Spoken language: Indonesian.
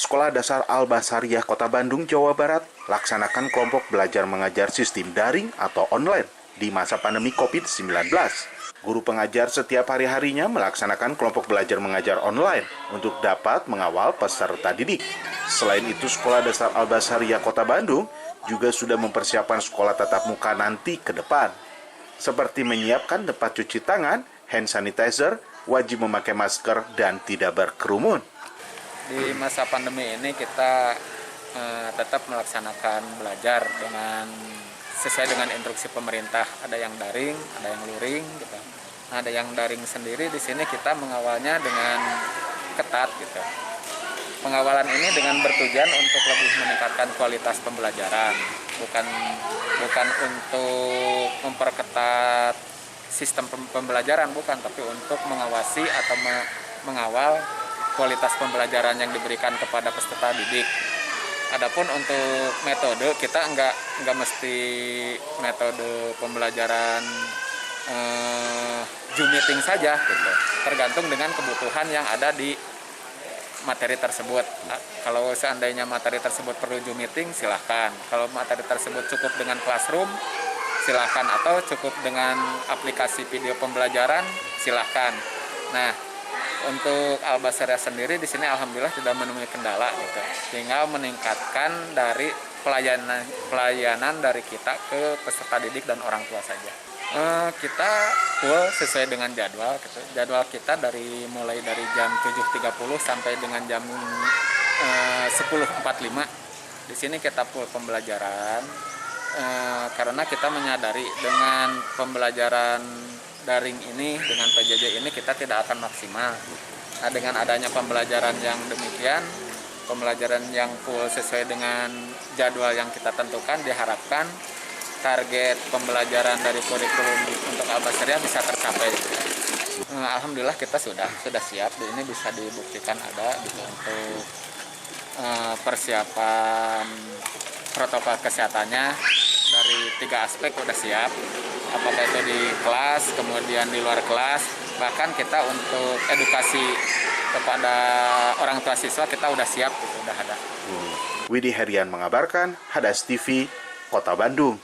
Sekolah Dasar Al-Basariyah Kota Bandung, Jawa Barat, laksanakan kelompok belajar mengajar sistem daring atau online di masa pandemi COVID-19. Guru pengajar setiap hari-harinya melaksanakan kelompok belajar mengajar online untuk dapat mengawal peserta didik. Selain itu, Sekolah Dasar Al-Basariyah Kota Bandung juga sudah mempersiapkan sekolah tatap muka nanti ke depan, seperti menyiapkan tempat cuci tangan, hand sanitizer, wajib memakai masker, dan tidak berkerumun. Di masa pandemi ini kita tetap melaksanakan belajar sesuai dengan instruksi pemerintah. Ada yang daring, ada yang luring, gitu. Nah, ada yang daring sendiri. Di sini kita mengawalnya dengan ketat, gitu. Pengawalan ini dengan bertujuan untuk lebih meningkatkan kualitas pembelajaran, bukan untuk memperketat sistem pembelajaran, bukan, tapi untuk mengawasi atau mengawal kualitas pembelajaran yang diberikan kepada peserta didik. Adapun untuk metode, kita nggak mesti metode pembelajaran Zoom meeting saja, gitu. Tergantung dengan kebutuhan yang ada di materi tersebut. Nah, kalau seandainya materi tersebut perlu Zoom meeting, silahkan. Kalau materi tersebut cukup dengan Classroom, silahkan. Atau cukup dengan aplikasi video pembelajaran, silahkan. Nah, untuk Al-Basariyah sendiri di sini alhamdulillah tidak menemui kendala, gitu. Tinggal meningkatkan dari pelayanan dari kita ke peserta didik dan orang tua saja. Kita full sesuai dengan jadwal, gitu. Jadwal kita mulai dari jam 7.30 sampai dengan jam 10.45. Di sini kita full pembelajaran karena kita menyadari dengan pembelajaran daring ini, dengan PJJ ini kita tidak akan maksimal. Nah, dengan adanya pembelajaran yang demikian, pembelajaran yang full sesuai dengan jadwal yang kita tentukan, diharapkan target pembelajaran dari kurikulum untuk Al-Basariyah bisa tercapai. Alhamdulillah kita sudah siap. Ini bisa dibuktikan ada gitu, untuk persiapan protokol kesehatannya dari 3 aspek udah siap. Apakah itu di kelas, kemudian di luar kelas, bahkan kita untuk edukasi kepada orang tua siswa kita udah siap, gitu, udah ada. Widi Herian mengabarkan, Hadas TV, Kota Bandung.